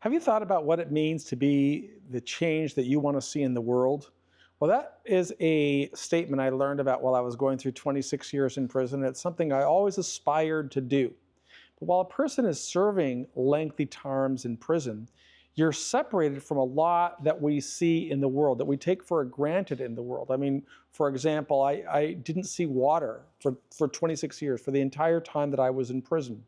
Have you thought about what it means to be the change that you want to see in the world? Well, that is a statement I learned about while I was going through 26 years in prison. It's something I always aspired to do. But while a person is serving lengthy terms in prison, you're separated from a lot that we see in the world, that we take for granted in the world. I mean, for example, I didn't see water for 26 years, for the entire time that I was in prison.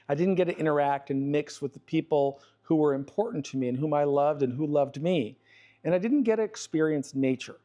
I didn't get to interact and mix with the people who were important to me and whom I loved and who loved me. And I didn't get to experience nature.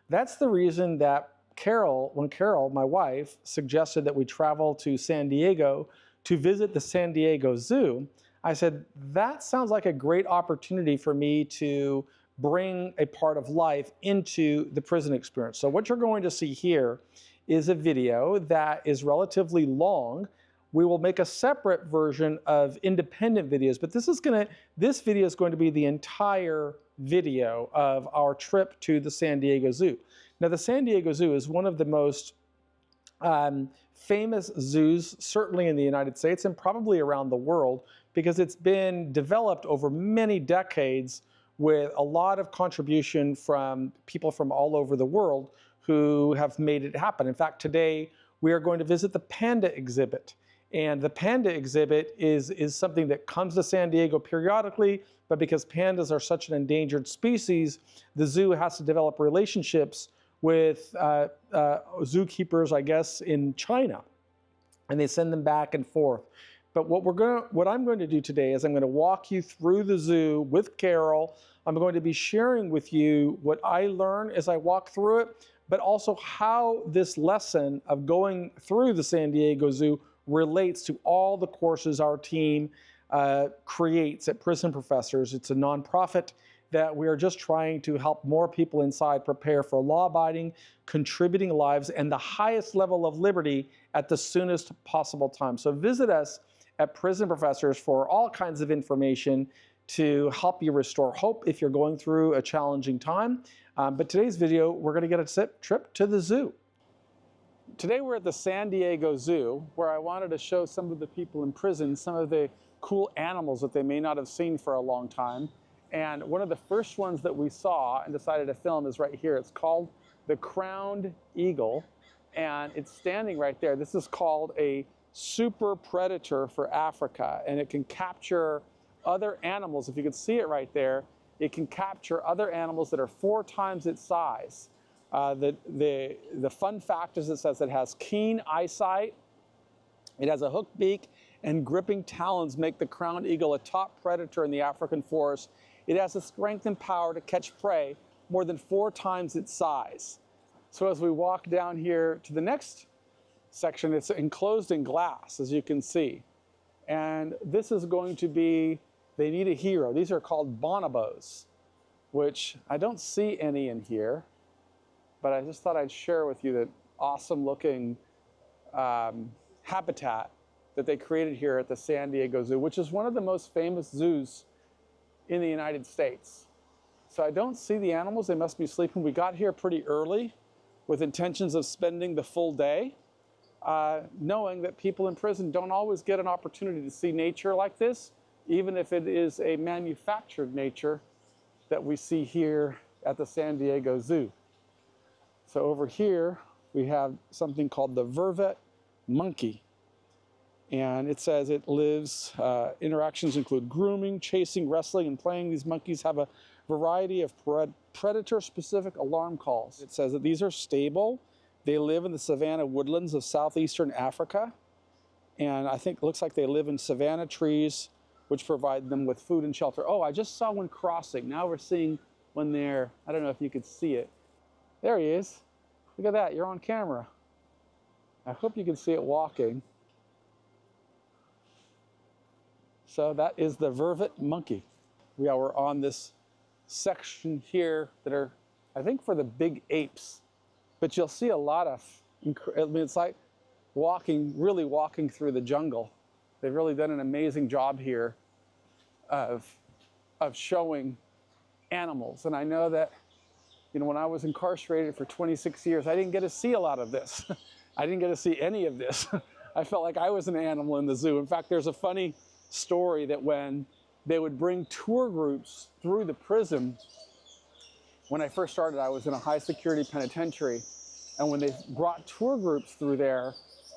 That's the reason that when Carol, my wife, suggested that we travel to San Diego to visit the San Diego Zoo, I said, that sounds like a great opportunity for me to bring a part of life into the prison experience. So what you're going to see here is a video that is relatively long. We will make a separate version of independent videos, but this video is going to be the entire video of our trip to the San Diego Zoo. Now, the San Diego Zoo is one of the most famous zoos, certainly in the United States and probably around the world, because it's been developed over many decades with a lot of contribution from people from all over the world who have made it happen. In fact, today we are going to visit the panda exhibit. And the panda exhibit is something that comes to San Diego periodically, but because pandas are such an endangered species, the zoo has to develop relationships with zookeepers, I guess, in China, and they send them back and forth. But what I'm going to do today is I'm going to walk you through the zoo with Carol. I'm going to be sharing with you what I learn as I walk through it, but also how this lesson of going through the San Diego Zoo relates to all the courses our team creates at Prison Professors. It's a nonprofit that we are just trying to help more people inside prepare for law-abiding, contributing lives, and the highest level of liberty at the soonest possible time. So visit us at Prison Professors for all kinds of information to help you restore hope if you're going through a challenging time. But today's video, we're going to get a trip to the zoo. Today we're at the San Diego Zoo, where I wanted to show some of the people in prison some of the cool animals that they may not have seen for a long time. And one of the first ones that we saw and decided to film is right here. It's called the crowned eagle, and it's standing right there. This is called a super predator for Africa, and it can capture other animals. If you can see it right there, it can capture other animals that are 4 times its size. The fun fact is it says it has keen eyesight, it has a hooked beak, and gripping talons make the crowned eagle a top predator in the African forest. It has the strength and power to catch prey more than 4 times its size. So as we walk down here to the next section, it's enclosed in glass, as you can see. And this is going to be, they need a hero. These are called bonobos, which I don't see any in here, but I just thought I'd share with you that awesome looking habitat that they created here at the San Diego Zoo, which is one of the most famous zoos in the United States. So I don't see the animals. They must be sleeping. We got here pretty early with intentions of spending the full day, knowing that people in prison don't always get an opportunity to see nature like this, even if it is a manufactured nature that we see here at the San Diego Zoo. So over here, we have something called the vervet monkey. And it says it lives, interactions include grooming, chasing, wrestling, and playing. These monkeys have a variety of predator-specific alarm calls. It says that these are stable. They live in the savanna woodlands of southeastern Africa. And I think it looks like they live in savanna trees, which provide them with food and shelter. Oh, I just saw one crossing. Now we're seeing one there. I don't know if you could see it. There he is. Look at that, you're on camera. I hope you can see it walking. So that is the vervet monkey. We are on this section here that are, I think, for the big apes. But you'll see a lot of, I mean, it's like really walking through the jungle. They've really done an amazing job here of showing animals. And I know that, you know, when I was incarcerated for 26 years, I didn't get to see a lot of this. I didn't get to see any of this. I felt like I was an animal in the zoo. In fact, there's a funny story that when they would bring tour groups through the prison. When I first started, I was in a high security penitentiary. And when they brought tour groups through there,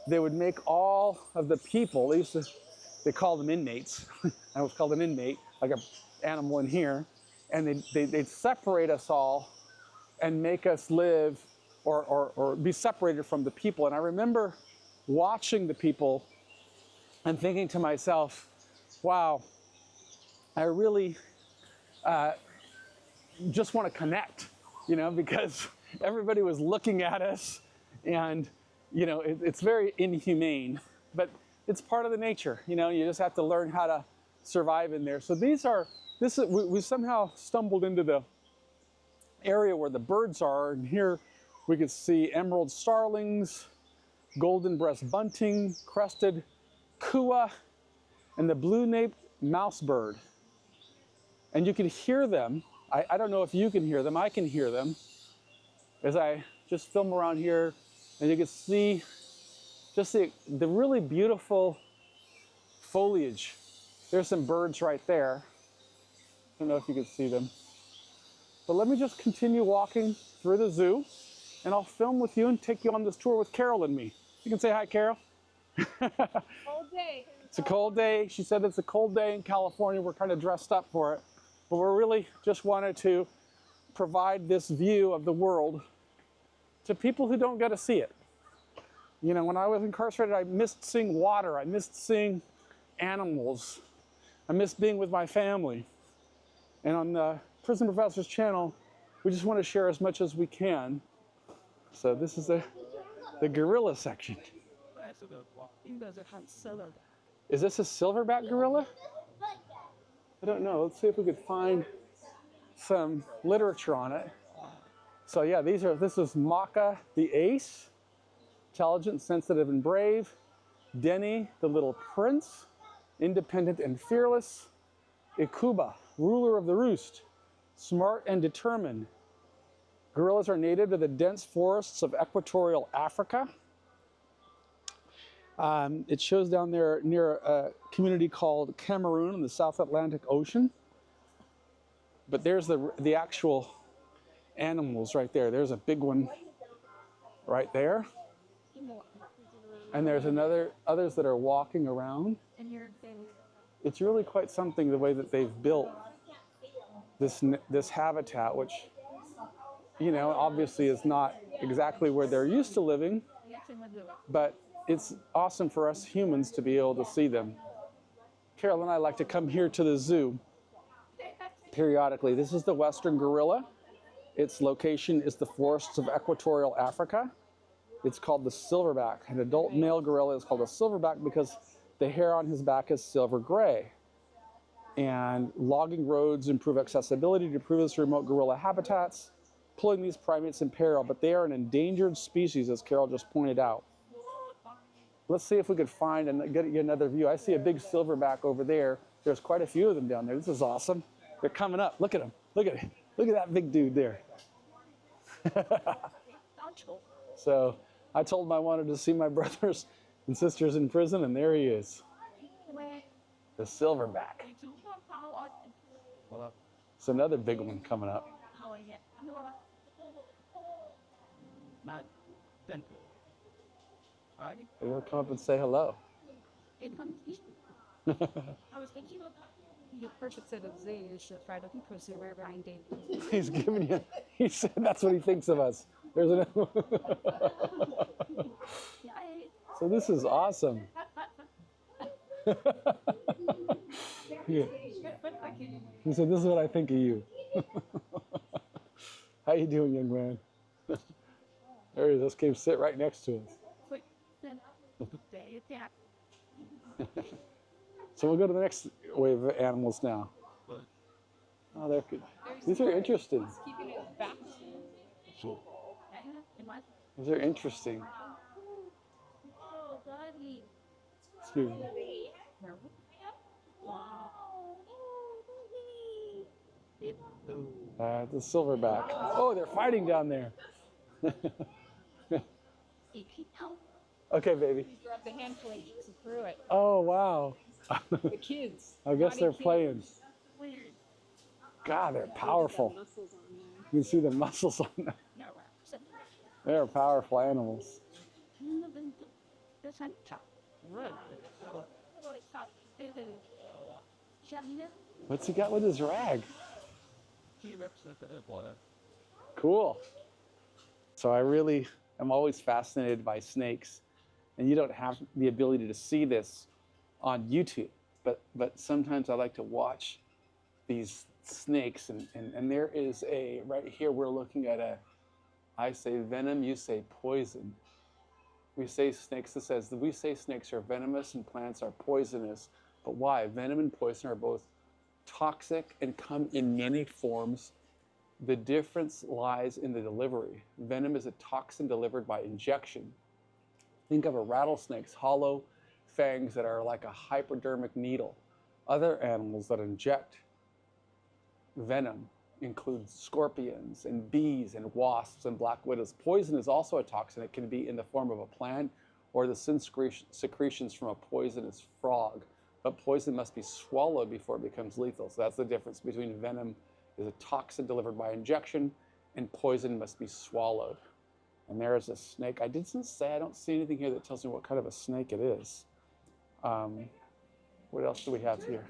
they would make all of the people, they called them inmates. I was called an inmate, like an animal in here. And they'd separate us all and make us live or be separated from the people. And I remember watching the people and thinking to myself, wow, I really just want to connect, you know, because everybody was looking at us and, you know, it's very inhumane, but it's part of the nature, you know, you just have to learn how to survive in there. So we somehow stumbled into the area where the birds are, and here we could see emerald starlings, golden breast bunting, crested kua, and the blue-naped mousebird. And you can hear them. I don't know if you can hear them. I can hear them as I just film around here, and you can see just the really beautiful foliage. There's some birds right there. I don't know if you can see them. But let me just continue walking through the zoo, and I'll film with you and take you on this tour with Carol and me. You can say hi, Carol. Cold day. It's a cold day. She said it's a cold day in California. We're kind of dressed up for it. But we really just wanted to provide this view of the world to people who don't get to see it. You know, when I was incarcerated, I missed seeing water. I missed seeing animals. I missed being with my family. And on the Prison Professor's channel, we just want to share as much as we can. So this is the gorilla section. Is this a silverback gorilla? I don't know. Let's see if we could find some literature on it. So yeah, this is Maka the ace, intelligent, sensitive, and brave. Denny, the little prince, independent and fearless. Ikuba, ruler of the roost, smart and determined. Gorillas are native to the dense forests of equatorial Africa. It shows down there near a community called Cameroon in the South Atlantic Ocean. But there's the actual animals right there. There's a big one right there. And there's others that are walking around. It's really quite something the way that they've built this habitat, which, you know, obviously is not exactly where they're used to living, but it's awesome for us humans to be able to see them. Carol and I like to come here to the zoo periodically. This is the western gorilla. Its location is the forests of equatorial Africa. It's called the silverback. An adult male gorilla is called a silverback because the hair on his back is silver gray. And logging roads improve accessibility to previously remote gorilla habitats, pulling these primates in peril, but they are an endangered species, as Carol just pointed out. Let's see if we could find and get another view. I see a big silverback over there. There's quite a few of them down there. This is awesome. They're coming up. Look at them. Look at it. Look at that big dude there. So I told him I wanted to see my brothers and sisters in prison, and there he is. The silverback. It's another big one coming up. They'll come up and say hello. I was thinking about the person said of Z is to try to pursue where behind David. He's giving you, he said that's what he thinks of us. There's an So this is awesome. Yeah. He said, this is what I think of you. How you doing, young man? There he is. This came sit right next to us. So we'll go to the next wave of animals now. Oh, they're good. These are interesting. These are interesting. Excuse me. The silverback. Oh, they're fighting down there. Okay, baby. He grabbed the handful and threw it. Oh, wow. The kids. I guess they're playing. God, they're powerful. Muscles on there. You can see the muscles on them. They're powerful animals. What's he got with his rag? Cool. So I really am always fascinated by snakes. And you don't have the ability to see this on YouTube, but sometimes I like to watch these snakes. And there is a, right here we're looking at a, I say venom, you say poison. We say snakes, it says, we say snakes are venomous and plants are poisonous. But why? Venom and poison are both toxic and come in many forms. The difference lies in the delivery. Venom is a toxin delivered by injection. Think of a rattlesnake's hollow fangs that are like a hypodermic needle. Other animals that inject venom include scorpions and bees and wasps and black widows. Poison is also a toxin. It can be in the form of a plant or the secretions from a poisonous frog. But poison must be swallowed before it becomes lethal. So that's the difference between venom is a toxin delivered by injection and poison must be swallowed. And there is a snake. I didn't say, I don't see anything here that tells me what kind of a snake it is. What else do we have here?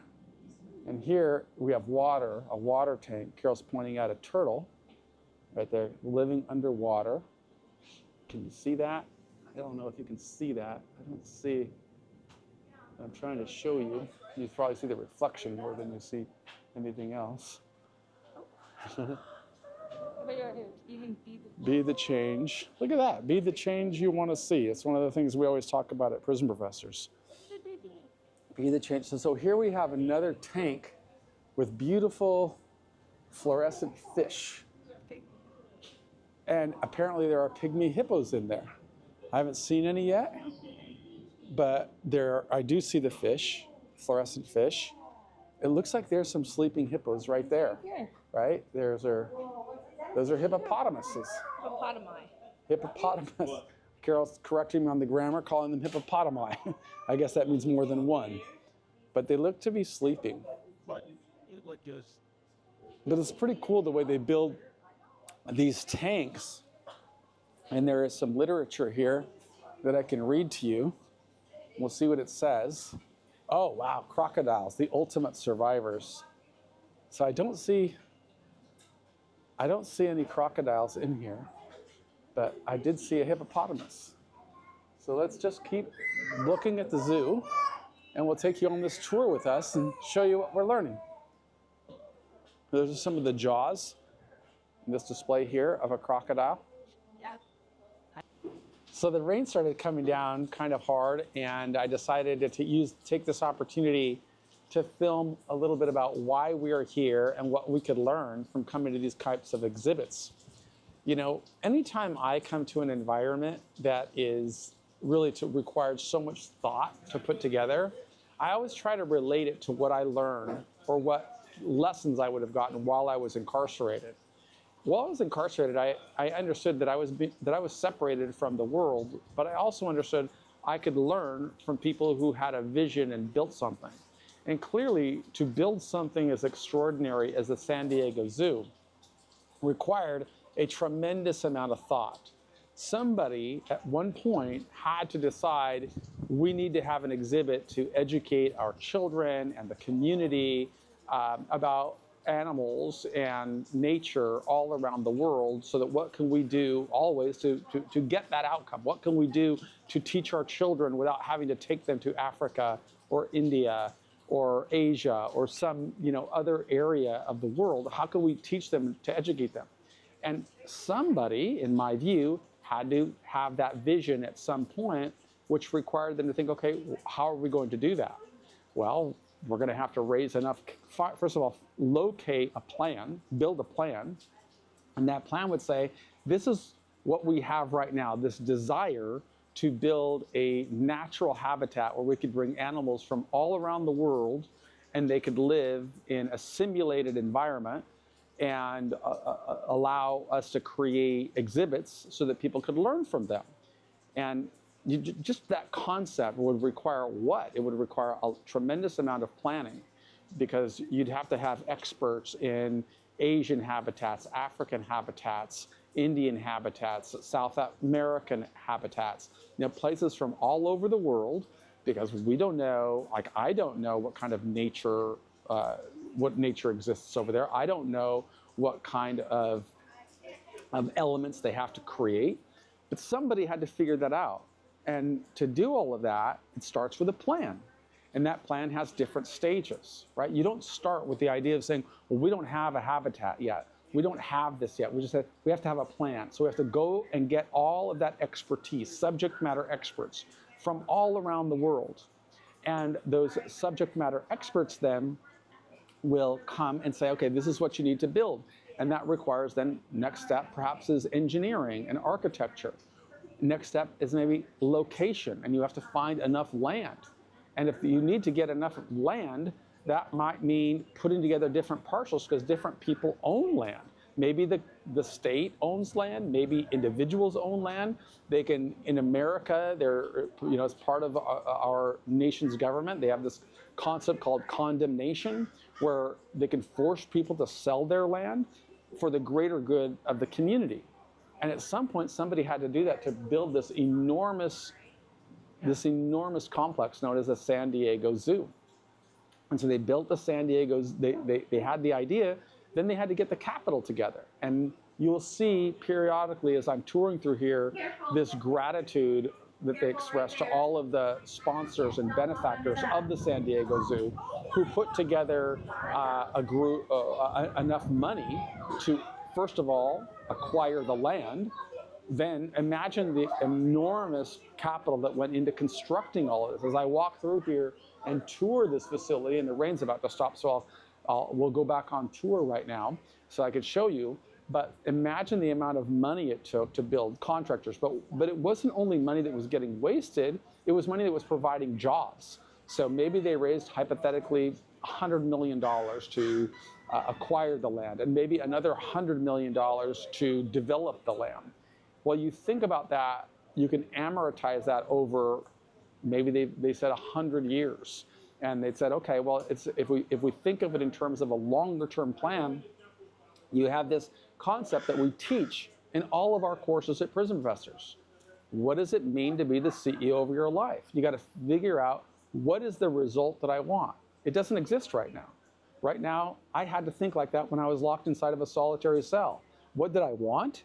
And here we have water, a water tank. Carol's pointing out a turtle right there living underwater. Can you see that? I don't know if you can see that. I don't see. I'm trying to show you. You probably see the reflection more than you see anything else. Be the change. Look at that. Be the change you want to see. It's one of the things we always talk about at Prison Professors. Be the change. So here we have another tank with beautiful fluorescent fish. And apparently there are pygmy hippos in there. I haven't seen any yet, but I do see the fish, fluorescent fish. It looks like there's some sleeping hippos right there, right? Those are hippopotamuses. Hippopotamus. Carol's correcting me on the grammar, calling them hippopotami. I guess that means more than one. But they look to be sleeping. But it's pretty cool the way they build these tanks. And there is some literature here that I can read to you. We'll see what it says. Oh, wow, crocodiles, the ultimate survivors. So I don't see any crocodiles in here, but I did see a hippopotamus. So let's just keep looking at the zoo, and we'll take you on this tour with us and show you what we're learning. Those are some of the jaws in this display here of a crocodile. So the rain started coming down kind of hard, and I decided to take this opportunity to film a little bit about why we are here and what we could learn from coming to these types of exhibits. You know, anytime I come to an environment that is really required so much thought to put together, I always try to relate it to what I learned or what lessons I would have gotten while I was incarcerated. While I was incarcerated, I understood that I was separated from the world, but I also understood I could learn from people who had a vision and built something. And clearly, to build something as extraordinary as the San Diego Zoo required a tremendous amount of thought. Somebody at one point had to decide we need to have an exhibit to educate our children and the community about animals and nature all around the world, so that what can we do always to get that outcome? What can we do to teach our children without having to take them to Africa or India or Asia or some other area of the world? How can we teach them to educate them? And somebody, in my view, had to have that vision at some point, which required them to think, okay, how are we going to do that? Well, we're going to have to raise enough, first of all, locate a plan, build a plan, and that plan would say, this is what we have right now, this desire to build a natural habitat where we could bring animals from all around the world and they could live in a simulated environment and allow us to create exhibits so that people could learn from them. And just that concept would require what? It would require a tremendous amount of planning. because you'd have to have experts in Asian habitats, African habitats, Indian habitats, South American habitats, places from all over the world, because we don't know, like I don't know what kind of nature, what nature exists over there. I don't know what kind of elements they have to create, but somebody had to figure that out. And to do all of that, it starts with a plan. And that plan has different stages, right? You don't start with the idea of saying, well, we don't have a habitat yet. We don't have this yet. We have to have a plan. So we have to go and get all of that expertise, subject matter experts from all around the world. And those subject matter experts then will come and say, okay, this is what you need to build. And that requires then, next step perhaps is engineering and architecture. Next step is maybe location, and you have to find enough land. And if you need to get enough land, that might mean putting together different parcels, because different people own land. Maybe the state owns land, maybe individuals own land. They can, in America, they're, as part of our nation's government, they have this concept called condemnation, where they can force people to sell their land for the greater good of the community. And at some point, somebody had to do that to build this enormous complex known as the San Diego Zoo. And so they built the San Diego, they had the idea, then they had to get the capital together. And you'll see periodically as I'm touring through here, this gratitude that they express to all of the sponsors and benefactors of the San Diego Zoo, who put together a group, enough money to, first of all, acquire the land. Then imagine the enormous capital that went into constructing all of this. As I walk through here and tour this facility, and the rain's about to stop, so we'll go back on tour right now so I could show you. But imagine the amount of money it took to build contractors. But it wasn't only money that was getting wasted, it was money that was providing jobs. So maybe they raised, hypothetically, $100 million to acquire the land, and maybe another $100 million to develop the land. Well, you think about that, you can amortize that over, maybe they said 100 years. And they said, okay, well, if we think of it in terms of a longer term plan, you have this concept that we teach in all of our courses at Prison Professors. What does it mean to be the CEO of your life? You got to figure out, what is the result that I want? It doesn't exist right now. Right now, I had to think like that when I was locked inside of a solitary cell. What did I want?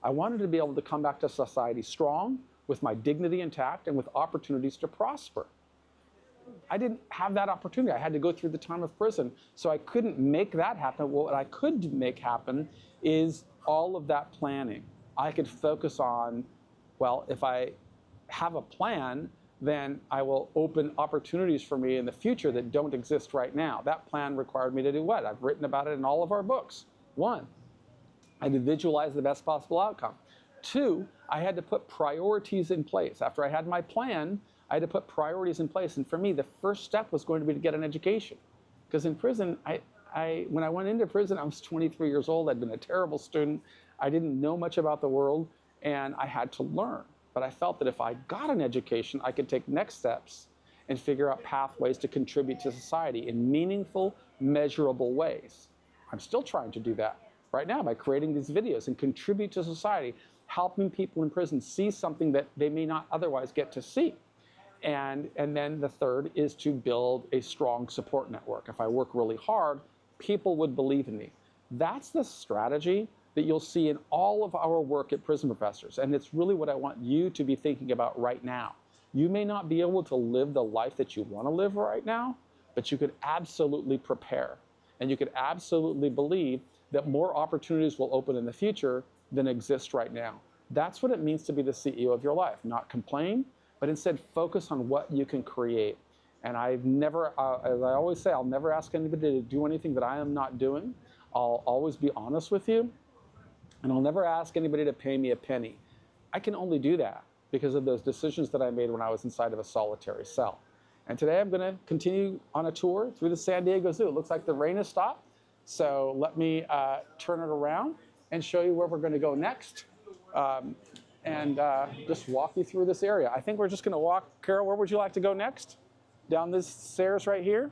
I wanted to be able to come back to society strong, with my dignity intact, and with opportunities to prosper. I didn't have that opportunity. I had to go through the time of prison, so I couldn't make that happen. What I could make happen is all of that planning. I could focus on, well, if I have a plan, then I will open opportunities for me in the future that don't exist right now. That plan required me to do what? I've written about it in all of our books. 1, I had to visualize the best possible outcome. 2, I had to put priorities in place. After I had my plan, I had to put priorities in place. And for me, the first step was going to be to get an education. Because in prison, when I went into prison, I was 23 years old. I'd been a terrible student. I didn't know much about the world, and I had to learn. But I felt that if I got an education, I could take next steps and figure out pathways to contribute to society in meaningful, measurable ways. I'm still trying to do that right now by creating these videos and contribute to society, helping people in prison see something that they may not otherwise get to see. And then the third is to build a strong support network. If I work really hard, people would believe in me. That's the strategy that you'll see in all of our work at Prison Professors. And it's really what I want you to be thinking about right now. You may not be able to live the life that you want to live right now, but you could absolutely prepare. And you could absolutely believe that more opportunities will open in the future than exist right now. That's what it means to be the CEO of your life. Not complain, but instead focus on what you can create. And I've never, as I always say, I'll never ask anybody to do anything that I am not doing. I'll always be honest with you. And I'll never ask anybody to pay me a penny. I can only do that because of those decisions that I made when I was inside of a solitary cell. And today I'm going to continue on a tour through the San Diego Zoo. It looks like the rain has stopped. So let me turn it around and show you where we're going to go next. And just walk you through this area. I think we're just going to walk. Carol, where would you like to go next? Down this stairs right here?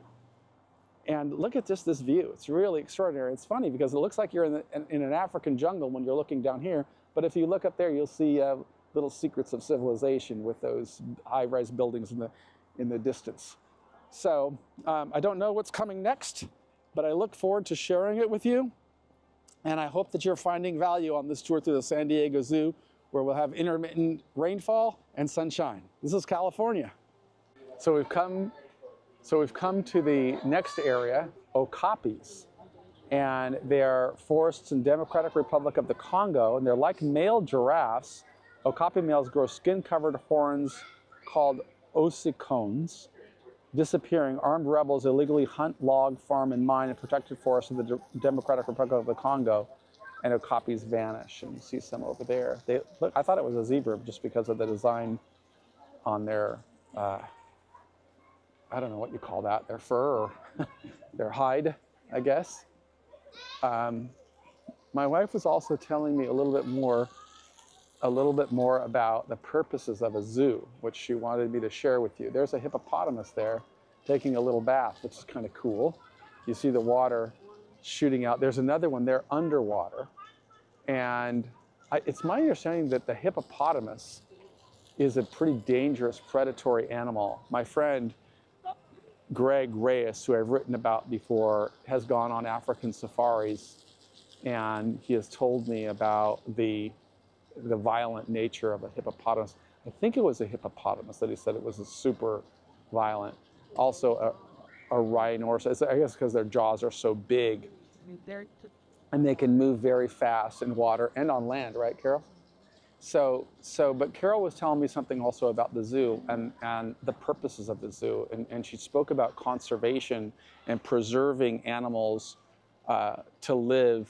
And look at this view. It's really extraordinary. It's funny because it looks like you're in an African jungle when you're looking down here. But if you look up there, you'll see little secrets of civilization with those high-rise buildings in the distance. So I don't know what's coming next, but I look forward to sharing it with you. And I hope that you're finding value on this tour through the San Diego Zoo, where we'll have intermittent rainfall and sunshine. This is California. So we've come to the next area, okapis. And they're forests in Democratic Republic of the Congo, and they're like male giraffes. Okapi males grow skin-covered horns called ossicones. Disappearing, armed rebels illegally hunt, log, farm, and mine in protected forests of the Democratic Republic of the Congo, and okapis vanish. And you see some over there. Look, I thought it was a zebra just because of the design on their, I don't know what you call that, their fur or their hide, I guess. My wife was also telling me a little bit more about the purposes of a zoo, which she wanted me to share with you. There's a hippopotamus there taking a little bath, which is kind of cool. You see the water shooting out. There's another one there underwater. And it's my understanding that the hippopotamus is a pretty dangerous predatory animal. My friend Greg Reyes, who I've written about before, has gone on African safaris, and he has told me about the violent nature of a hippopotamus. I think it was a hippopotamus that he said it was a super violent. Also a rhinoceros, I guess because their jaws are so big. And they can move very fast in water and on land, right, Carol? But Carol was telling me something also about the zoo and the purposes of the zoo. And she spoke about conservation and preserving animals to live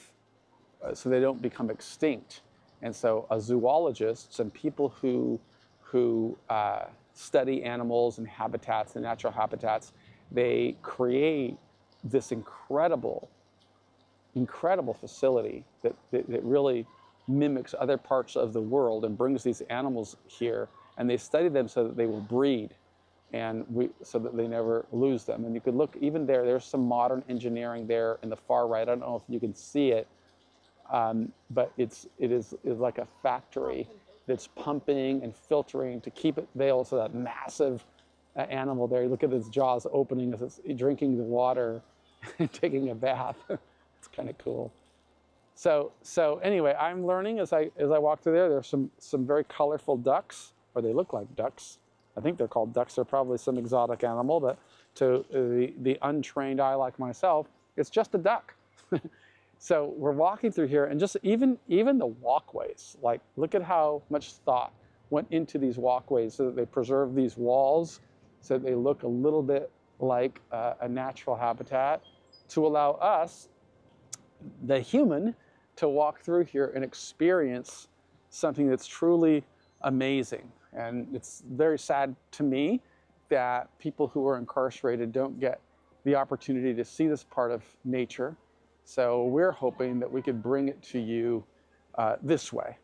so they don't become extinct. And so zoologists and people who study animals and habitats and natural habitats, they create this incredible facility that really mimics other parts of the world and brings these animals here. And they study them so that they will breed and so that they never lose them. And you could look even there's some modern engineering there in the far right. I don't know if you can see it. But it is like a factory that's pumping and filtering to keep it veiled, so that massive animal there. You look at its jaws opening as it's drinking the water and taking a bath. It's kind of cool. So anyway, I'm learning as I walk through there. There's some very colorful ducks, or they look like ducks. I think they're called ducks. They're probably some exotic animal, but to the untrained eye like myself, it's just a duck. So we're walking through here, and just even the walkways, like look at how much thought went into these walkways so that they preserve these walls so that they look a little bit like a natural habitat to allow us, the human, to walk through here and experience something that's truly amazing. And it's very sad to me that people who are incarcerated don't get the opportunity to see this part of nature. So we're hoping that we could bring it to you this way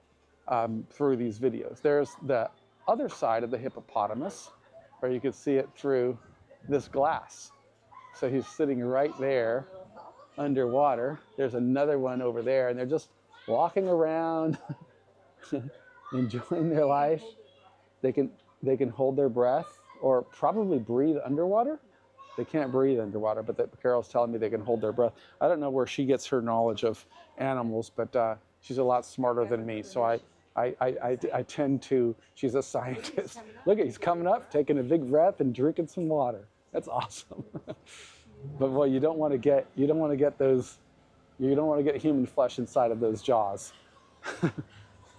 through these videos. There's the other side of the hippopotamus, where you can see it through this glass. So he's sitting right there underwater. There's another one over there, and they're just walking around, enjoying their life. They can hold their breath or probably breathe underwater. They can't breathe underwater, but Carol's telling me they can hold their breath. I don't know where she gets her knowledge of animals, but she's a lot smarter than me. So I tend to, she's a scientist. Look, he's coming up, taking a big breath and drinking some water. That's awesome. But boy, you don't want to get human flesh inside of those jaws.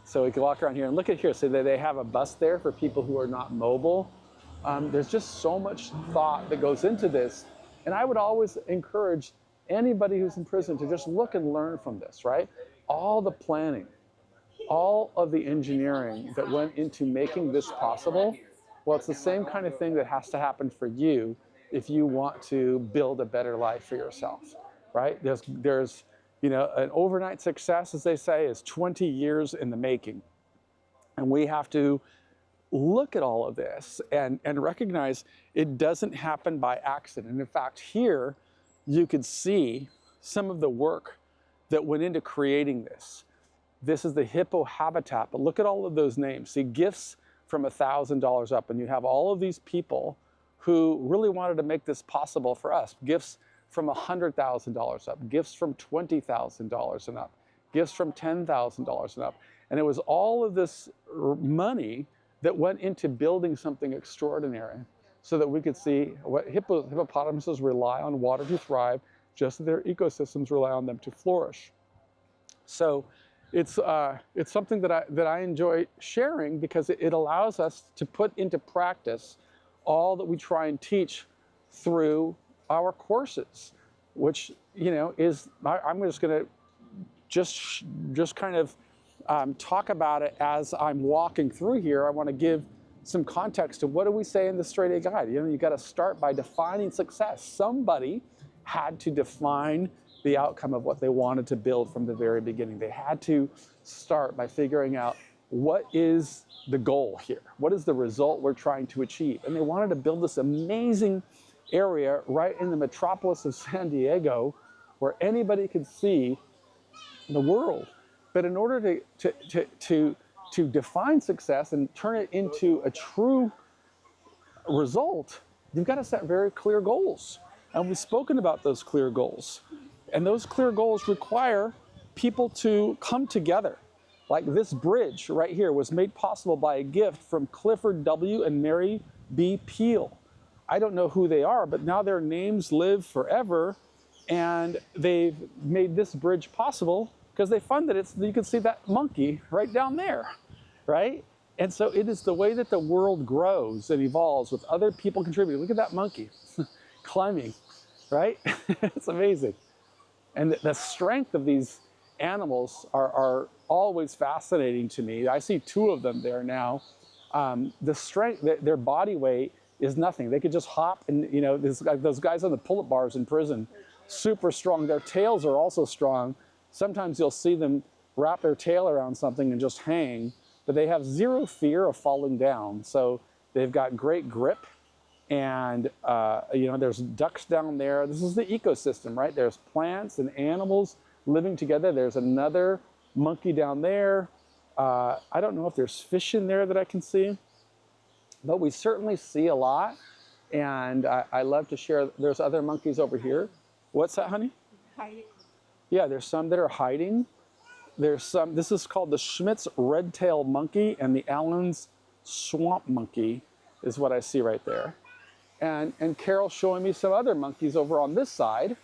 So we can walk around here and look at here. So they have a bus there for people who are not mobile. There's just so much thought that goes into this. And I would always encourage anybody who's in prison to just look and learn from this, right? All the planning, all of the engineering that went into making this possible. Well, it's the same kind of thing that has to happen for you if you want to build a better life for yourself, right? There's an overnight success, as they say, is 20 years in the making. And we have to look at all of this and recognize it doesn't happen by accident. And in fact, here, you could see some of the work that went into creating this. This is the hippo habitat, but look at all of those names. See, gifts from $1,000 up, and you have all of these people who really wanted to make this possible for us. Gifts from $100,000 up, gifts from $20,000 and up, gifts from $10,000 and up. And it was all of this money that went into building something extraordinary so that we could see what hippopotamuses rely on water to thrive, just as their ecosystems rely on them to flourish. So it's something that I enjoy sharing because it allows us to put into practice all that we try and teach through our courses, which, you know, is, I'm just going to just kind of talk about it as I'm walking through here. I want to give some context to what do we say in the Straight A Guide. You know, you got to start by defining success. Somebody had to define the outcome of what they wanted to build from the very beginning. They had to start by figuring out what is the goal here? What is the result we're trying to achieve? And they wanted to build this amazing area right in the metropolis of San Diego where anybody could see the world. But in order to define success and turn it into a true result, you've got to set very clear goals. And we've spoken about those clear goals. And those clear goals require people to come together. Like this bridge right here was made possible by a gift from Clifford W. and Mary B. Peel. I don't know who they are, but now their names live forever. And they've made this bridge possible because they funded it so that you can see that monkey right down there, right? And so it is the way that the world grows and evolves with other people contributing. Look at that monkey climbing, right? It's amazing. And the strength of these animals are always fascinating to me. I see two of them there now. The strength, their body weight is nothing. They could just hop, and you know, those guys on the pull-up bars in prison, super strong. Their tails are also strong. Sometimes you'll see them wrap their tail around something and just hang, but they have zero fear of falling down. So they've got great grip. And you know, there's ducks down there. This is the ecosystem, right? There's plants and animals living together. There's another monkey down there. I don't know if there's fish in there that I can see, but we certainly see a lot. And I love to share. There's other monkeys over here. What's that, honey? Hiding. Yeah, there's some that are hiding. There's some, this is called the Schmidt's red-tailed monkey, and the Allen's swamp monkey is what I see right there. And Carol's showing me some other monkeys over on this side,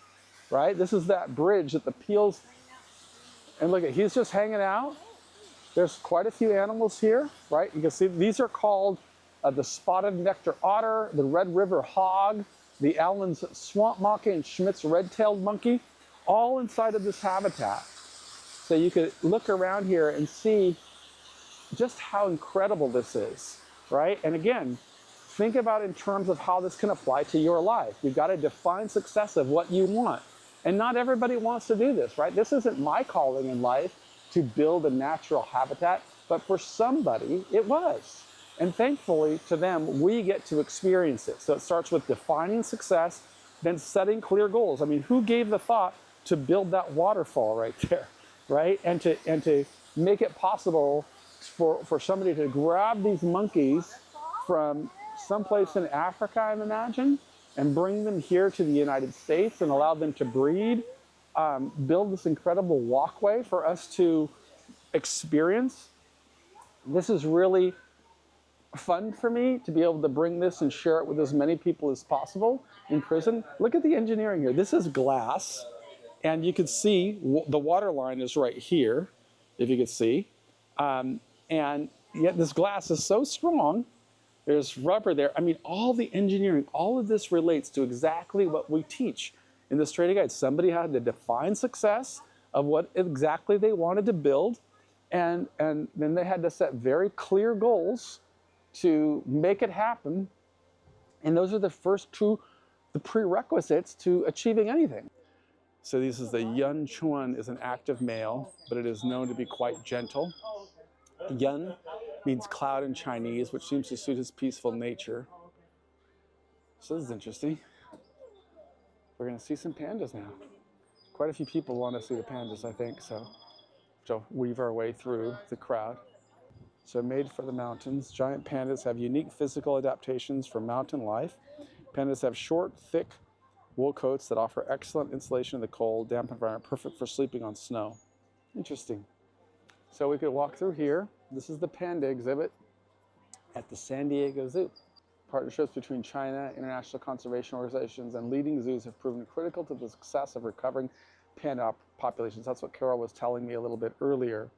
right? This is that bridge that the Peels, and look at, he's just hanging out. There's quite a few animals here, right? You can see these are called the spotted nectar otter, the Red River hog, the Allen's swamp monkey, and Schmidt's red-tailed monkey, all inside of this habitat. So you could look around here and see just how incredible this is, right? And again, think about in terms of how this can apply to your life. You've got to define success of what you want. And not everybody wants to do this, right? This isn't my calling in life to build a natural habitat, but for somebody, it was. And thankfully, to them, we get to experience it. So it starts with defining success, then setting clear goals. I mean, who gave the thought to build that waterfall right there, right? And to make it possible for somebody to grab these monkeys from someplace in Africa, I imagine, and bring them here to the United States and allow them to breed, build this incredible walkway for us to experience. This is really fun for me to be able to bring this and share it with as many people as possible in prison. Look at the engineering here. This is glass, and you can see the water line is right here, if you could see. And yet this glass is so strong. There's rubber there. I mean, all the engineering, all of this relates to exactly what we teach in the Straight A Guide. Somebody had to define success of what exactly they wanted to build, and then they had to set very clear goals to make it happen. And those are the first two, the prerequisites to achieving anything. So this is the Yun Chuan, is an active male, but it is known to be quite gentle. Yun means cloud in Chinese, which seems to suit his peaceful nature. So this is interesting. we're going to see some pandas now. Quite a few people want to see the pandas, I think, so we'll weave our way through the crowd. So made for the mountains, giant pandas have unique physical adaptations for mountain life. Pandas have short, thick wool coats that offer excellent insulation in the cold, damp environment, perfect for sleeping on snow. Interesting. So we could walk through here. This is the panda exhibit at the San Diego Zoo. Partnerships between China, international conservation organizations, and leading zoos have proven critical to the success of recovering panda populations. That's what Carol was telling me a little bit earlier,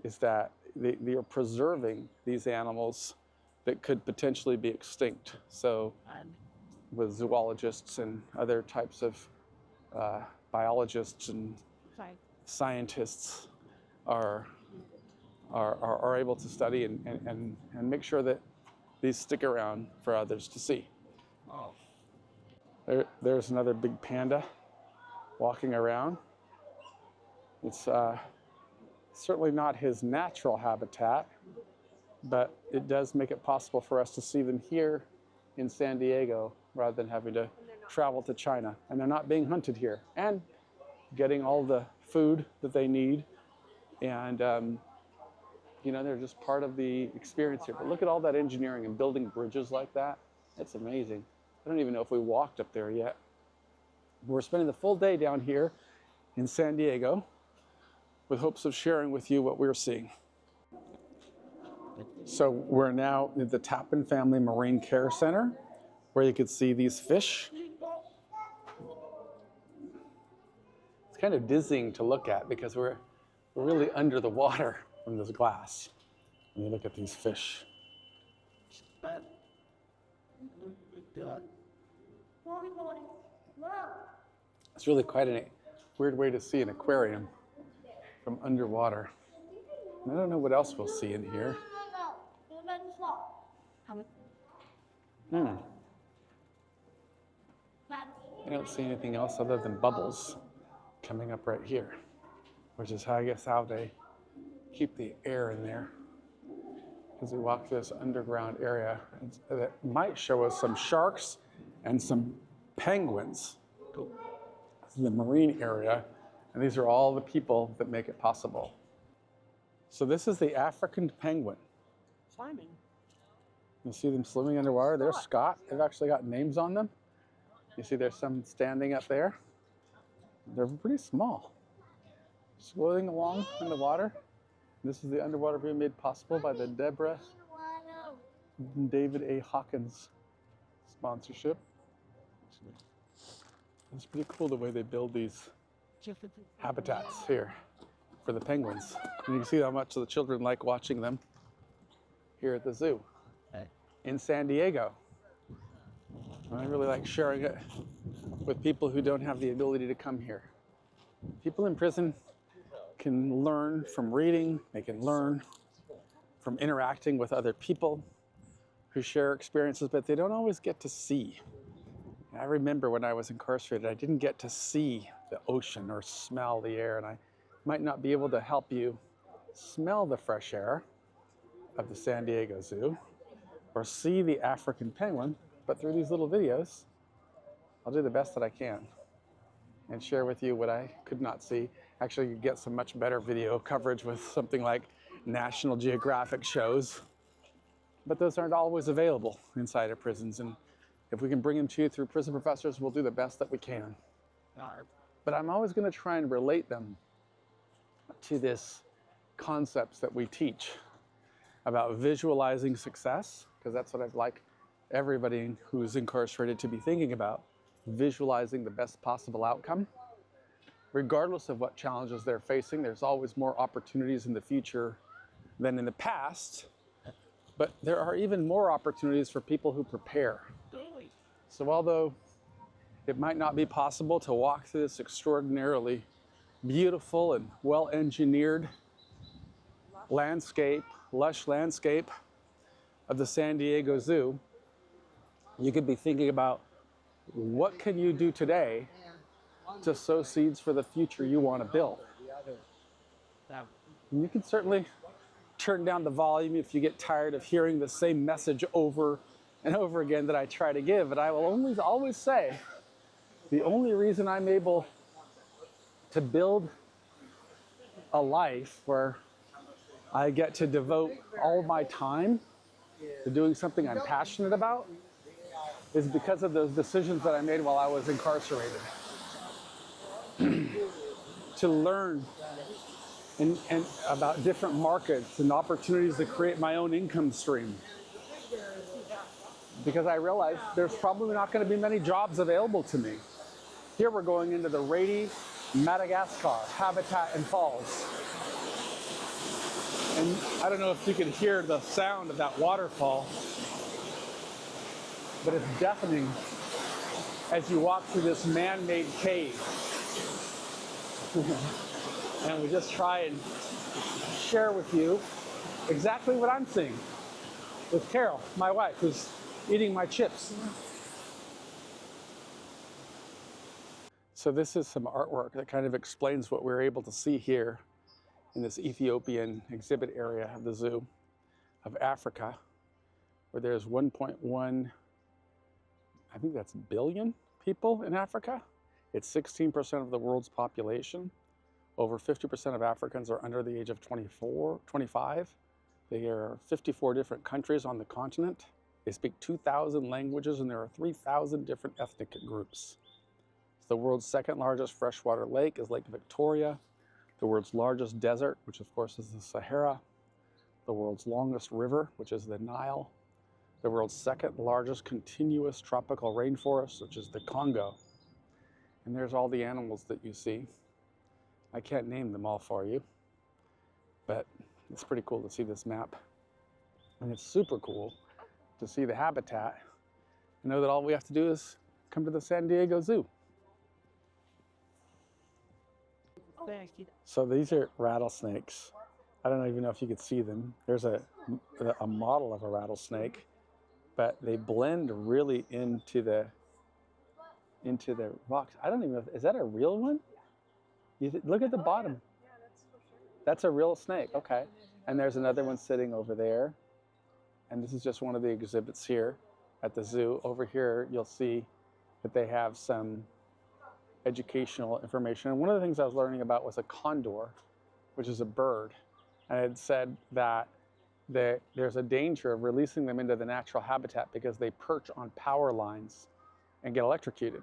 is that they are preserving these animals that could potentially be extinct. So with zoologists and other types of biologists and scientists are able to study and make sure that these stick around for others to see. There's another big panda walking around. It's certainly not his natural habitat, but it does make it possible for us to see them here in San Diego rather than having to travel to China. And they're not being hunted here and getting all the food that they need. And you know, they're just part of the experience here. But look at all that engineering and building bridges like that. It's amazing. I don't even know if we walked up there yet. We're spending the full day down here in San Diego with hopes of sharing with you what we're seeing. So we're now at the Tappan Family Marine Care Center, where you could see these fish. It's kind of dizzying to look at because we're really under the water from this glass. When you look at these fish. It's really quite a weird way to see an aquarium from underwater. And I don't know what else we'll see in here. I don't see anything else other than bubbles coming up right here, which is how I guess how they keep the air in there. As we walk through this underground area that might show us some sharks and some penguins. This is the marine area, and these are all the people that make it possible. So this is the African penguin. Simon. You see them swimming underwater. There's Scott. They've actually got names on them. You see there's some standing up there. They're pretty small. Swimming along in the water. This is the underwater view made possible by the Deborah and David A. Hawkins sponsorship. It's pretty cool the way they build these habitats here for the penguins. And you can see how much the children like watching them here at the zoo in San Diego. And I really like sharing it with people who don't have the ability to come here. People in prison can learn from reading, they can learn from interacting with other people who share experiences, but they don't always get to see. And I remember when I was incarcerated, I didn't get to see the ocean or smell the air, and I might not be able to help you smell the fresh air of the San Diego Zoo or see the African penguin, but through these little videos, I'll do the best that I can and share with you what I could not see. Actually, you get some much better video coverage with something like National Geographic shows, but those aren't always available inside of prisons. And if we can bring them to you through prison professors, we'll do the best that we can. But I'm always going to try and relate them to this concepts that we teach about visualizing success, because that's what I'd like everybody who's incarcerated to be thinking about, visualizing the best possible outcome. Regardless of what challenges they're facing, there's always more opportunities in the future than in the past, but there are even more opportunities for people who prepare. So although it might not be possible to walk through this extraordinarily beautiful and well-engineered landscape, lush landscape of the San Diego Zoo, you could be thinking about what can you do today to sow seeds for the future you want to build. And you can certainly turn down the volume if you get tired of hearing the same message over and over again that I try to give, but I will always say The only reason I'm able to build a life where I get to devote all of my time to doing something I'm passionate about is because of those decisions that I made while I was incarcerated. To learn and about different markets and opportunities to create my own income stream. Because I realized there's probably not going to be many jobs available to me. Here we're going into the Rady, Madagascar habitat and falls. And I don't know if you can hear the sound of that waterfall, but it's deafening as you walk through this man-made cave. And we just try and share with you exactly what I'm seeing with Carol, my wife, who's eating my chips. So this is some artwork that kind of explains what we're able to see here in this Ethiopian exhibit area of the zoo of Africa, where there's 1.1, I think that's billion people in Africa. It's 16% of the world's population. Over 50% of Africans are under the age of 25. There are 54 different countries on the continent. They speak 2,000 languages, and there are 3,000 different ethnic groups. The world's second largest freshwater lake is Lake Victoria. The world's largest desert, which of course is the Sahara. The world's longest river, which is the Nile. The world's second largest continuous tropical rainforest, which is the Congo. And there's all the animals that you see. I can't name them all for you, but it's pretty cool to see this map. And it's super cool to see the habitat and know that all we have to do is come to the San Diego Zoo. So these are rattlesnakes. I don't even know if you could see them. There's a model of a rattlesnake, but they blend really into the rocks. I don't even know, is that a real one? Look at the bottom. That's a real snake, okay. And there's another one sitting over there. And this is just one of the exhibits here at the zoo. Over here, you'll see that they have some educational information. And one of the things I was learning about was a condor, which is a bird. And it said that there's a danger of releasing them into the natural habitat because they perch on power lines and get electrocuted.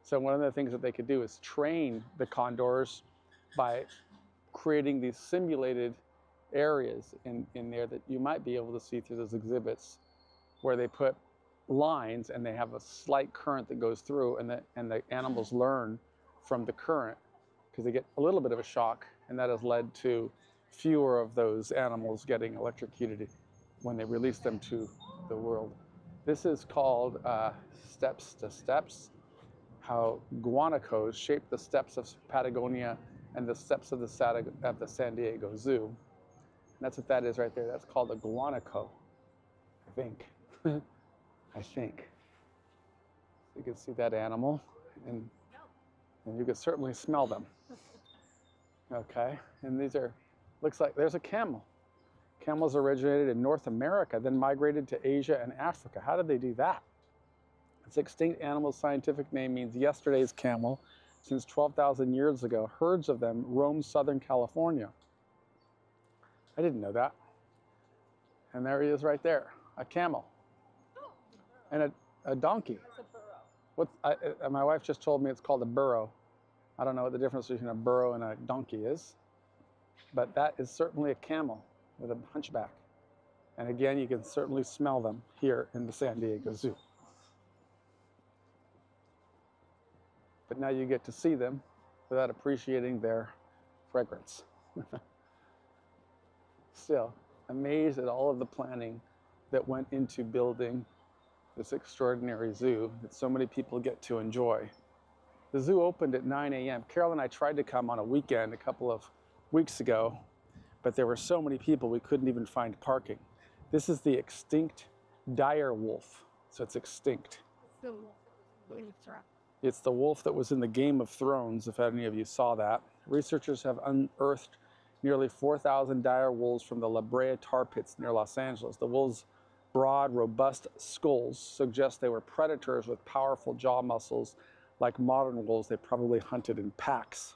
So one of the things that they could do is train the condors by creating these simulated areas in there that you might be able to see through those exhibits, where they put lines and they have a slight current that goes through, and the animals learn from the current because they get a little bit of a shock, and that has led to fewer of those animals getting electrocuted when they release them to the world. This is called steps to steps, how guanacos shape the steps of Patagonia and the steps of the San Diego Zoo. And that's what that is right there. That's called a guanaco, I think. I think. You can see that animal, and you can certainly smell them. Okay, and these are, looks like there's a camel. Camels originated in North America, then migrated to Asia and Africa. How did they do that? This extinct animal's scientific name means yesterday's camel. Since 12,000 years ago, herds of them roamed Southern California. I didn't know that. And there he is right there, a camel. And a donkey. My wife just told me it's called a burro. I don't know what the difference between a burro and a donkey is, but that is certainly a camel with a hunchback. And again, you can certainly smell them here in the San Diego Zoo. But now you get to see them without appreciating their fragrance. Still, amazed at all of the planning that went into building this extraordinary zoo that so many people get to enjoy. The zoo opened at 9 a.m. Carol and I tried to come on a weekend a couple of weeks ago, but there were so many people we couldn't even find parking. This is the extinct dire wolf, so it's extinct. It's the wolf that was in the Game of Thrones, if any of you saw that. Researchers have unearthed nearly 4,000 dire wolves from the La Brea tar pits near Los Angeles. The wolves' broad, robust skulls suggest they were predators with powerful jaw muscles, like modern wolves, they probably hunted in packs.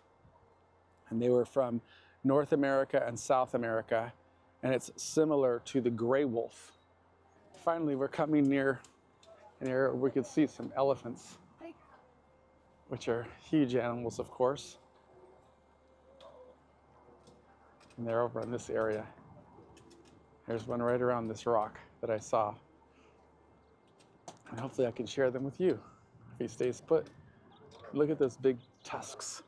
And they were from North America and South America, and it's similar to the gray wolf. Finally, we're coming near an area where we can see some elephants, which are huge animals, of course. And they're over in this area. There's one right around this rock that I saw. And hopefully I can share them with you if he stays put. Look at those big tusks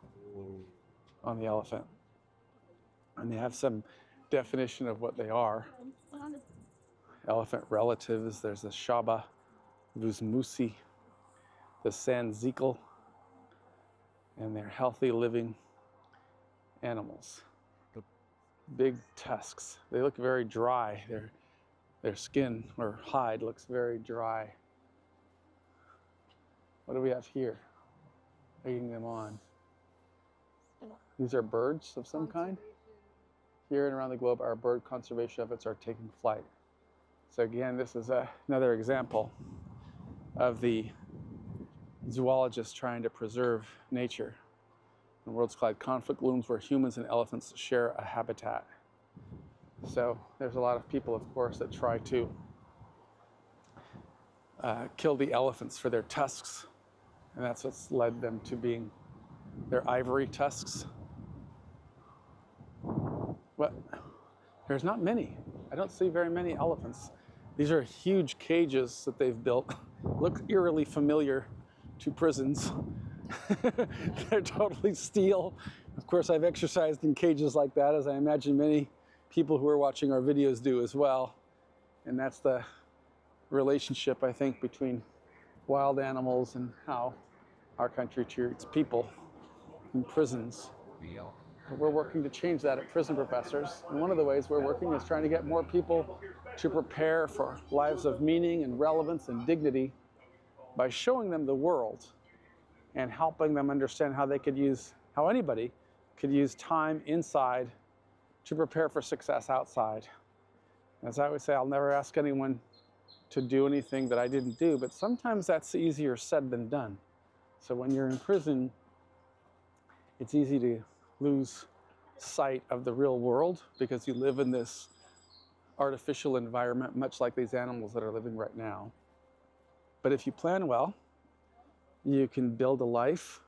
on the elephant. And they have some definition of what they are. Elephant relatives, there's the Shaba, Vuzmusi, the Sanzikel, and they're healthy living animals. Big tusks. They look very dry. Their skin or hide looks very dry. What do we have here? Egging them on. These are birds of some kind. Here and around the globe, our bird conservation efforts are taking flight. So again, this is another example of the zoologists trying to preserve nature. And worlds collide, conflict looms where humans and elephants share a habitat. So there's a lot of people, of course, that try to kill the elephants for their tusks. And that's what's led them to being their ivory tusks. What? There's not many. I don't see very many elephants. These are huge cages that they've built. Look eerily familiar to prisons. They're totally steel. Of course, I've exercised in cages like that, as I imagine many people who are watching our videos do as well. And that's the relationship, I think, between wild animals and how our country treats people in prisons. We're working to change that at Prison Professors. And one of the ways we're working is trying to get more people to prepare for lives of meaning and relevance and dignity by showing them the world and helping them understand how how anybody could use time inside to prepare for success outside. As I always say, I'll never ask anyone to do anything that I didn't do, but sometimes that's easier said than done. So when you're in prison, it's easy to lose sight of the real world because you live in this artificial environment, much like these animals that are living right now. But if you plan well, you can build a life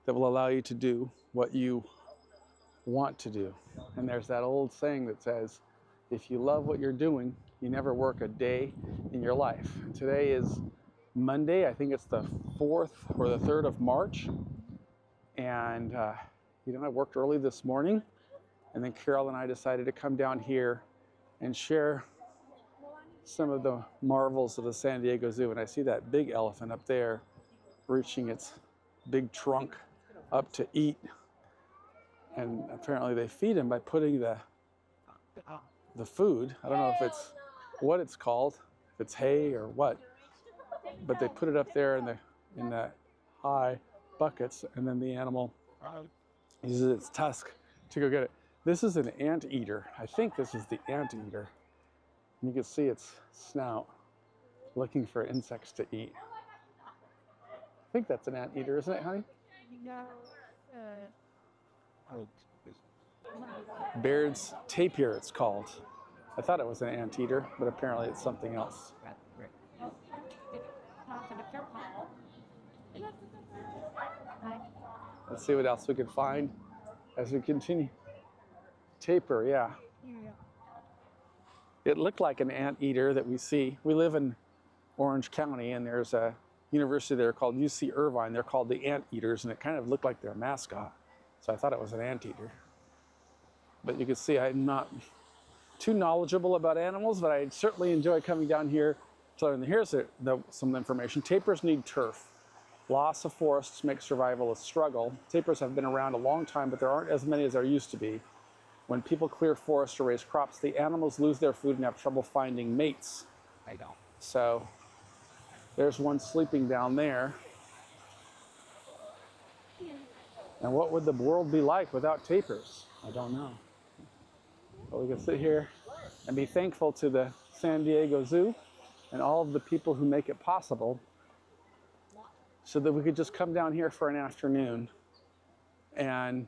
that will allow you to do what you want to do. And there's that old saying that says, if you love what you're doing, you never work a day in your life. And today is Monday. I think it's the 4th or the 3rd of March. And I worked early this morning, and then Carol and I decided to come down here and share some of the marvels of the San Diego Zoo. And I see that big elephant up there reaching its big trunk up to eat. And apparently they feed him by putting the food. I don't know if it's what it's called, if it's hay or what, but they put it up there in the high buckets, and then the animal uses its tusk to go get it. This is an anteater. I think this is the anteater. And you can see its snout looking for insects to eat. I think that's an anteater, isn't it, honey? No. Baird's tapir, it's called. I thought it was an anteater, but apparently it's something else. Let's see what else we can find as we continue. Tapir, yeah. It looked like an anteater that we see. We live in Orange County, and there's a university there called UC Irvine. They're called the Anteaters, and it kind of looked like their mascot. So I thought it was an anteater. But you can see I'm not too knowledgeable about animals, but I certainly enjoy coming down here to learn. Here's some information. Tapirs need turf. Loss of forests makes survival a struggle. Tapirs have been around a long time, but there aren't as many as there used to be. When people clear forests to raise crops, the animals lose their food and have trouble finding mates. I don't. So there's one sleeping down there. And what would the world be like without tapirs? I don't know. But we can sit here and be thankful to the San Diego Zoo and all of the people who make it possible so that we could just come down here for an afternoon and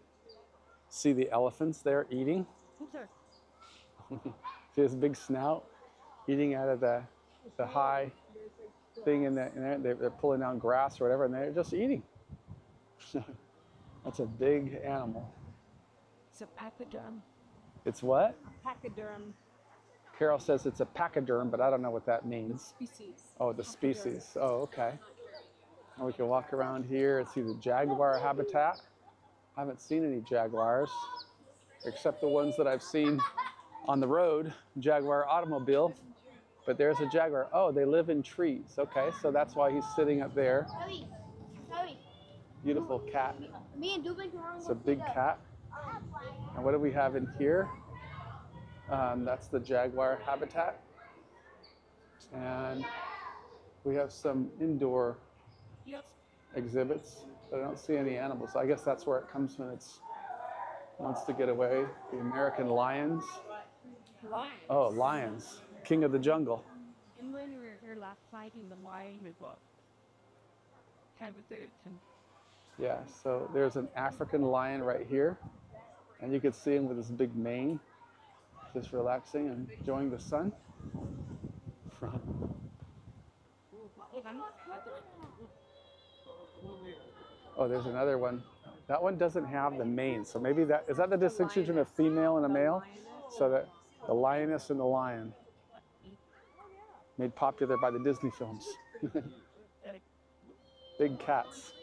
see the elephants there eating. Okay. See this big snout eating out of the high thing in there. They're pulling down grass or whatever, and they're just eating. That's a big animal. It's a pachyderm. It's what? Pachyderm Carol says it's a pachyderm, but I don't know what that means. species. Oh, the species. Oh, okay. And we can walk around here and see the jaguar habitat. I haven't seen any jaguars, except the ones that I've seen on the road, jaguar automobile. But there's a jaguar. Oh, they live in trees. Okay, so that's why he's sitting up there. Beautiful cat. It's a big cat. And what do we have in here? That's the jaguar habitat. And we have some indoor exhibits, but I don't see any animals. So I guess that's where it comes when it wants to get away. The American lions. Lions. Oh, lions. King of the jungle. And when we were here last night in the lion habitation. Yeah, so there's an African lion right here. And you can see him with his big mane, just relaxing and enjoying the sun. Oh, there's another one. That one doesn't have the mane, so maybe is that the distinction between a female and a male? So that the lioness and the lion, made popular by the Disney films. Big cats.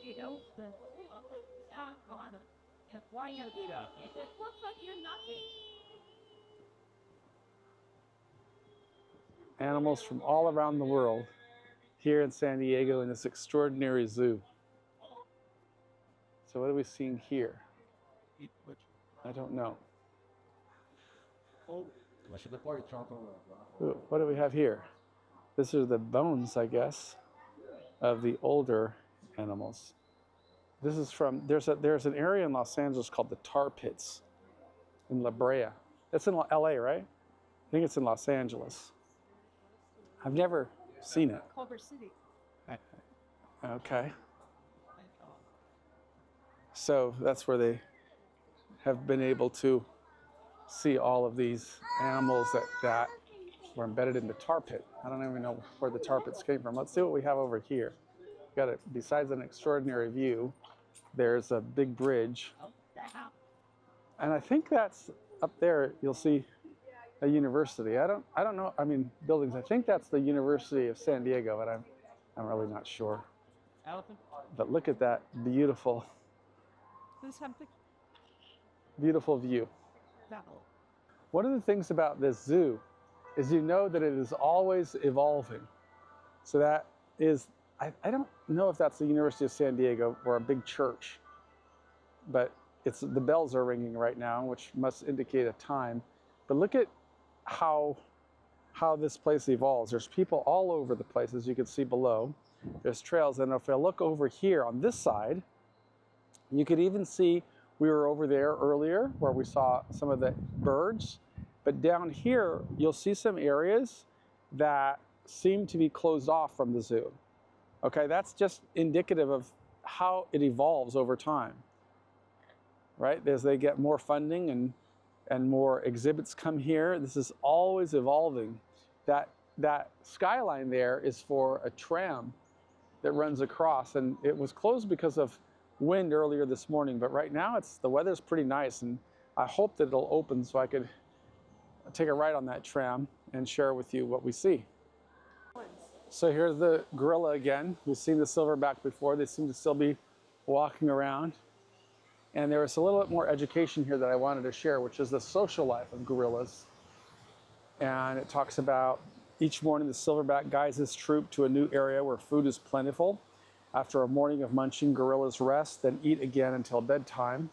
Animals from all around the world here in San Diego in this extraordinary zoo. So what are we seeing here? I don't know. What do we have here? These are the bones, I guess, of the older animals. This is from, there's an area in Los Angeles called the Tar Pits in La Brea. It's in LA, right? I think it's in Los Angeles. I've never seen it. Culver City. Okay. So that's where they have been able to see all of these animals that were embedded in the tar pit. I don't even know where the tar pits came from. Let's see what we have over here. Got it. Besides an extraordinary view, there's a big bridge. And I think that's up there, you'll see a university. I don't know, I mean, buildings. I think that's the University of San Diego, but I'm really not sure. But look at that beautiful, beautiful view. One of the things about this zoo is you know that it is always evolving. So that is, I don't know if that's the University of San Diego or a big church, but the bells are ringing right now, which must indicate a time. But look at how this place evolves. There's people all over the place, as you can see below. There's trails, and if I look over here on this side, you could even see we were over there earlier where we saw some of the birds. But down here, you'll see some areas that seem to be closed off from the zoo. Okay, that's just indicative of how it evolves over time, right? As they get more funding and more exhibits come here, this is always evolving. That skyline there is for a tram that runs across, and it was closed because of wind earlier this morning, but right now the weather's pretty nice, and I hope that it'll open so I could take a ride on that tram and share with you what we see. So here's the gorilla again. We've seen the silverback before. They seem to still be walking around. And there was a little bit more education here that I wanted to share, which is the social life of gorillas. And it talks about each morning the silverback guides his troop to a new area where food is plentiful. After a morning of munching, gorillas rest, then eat again until bedtime.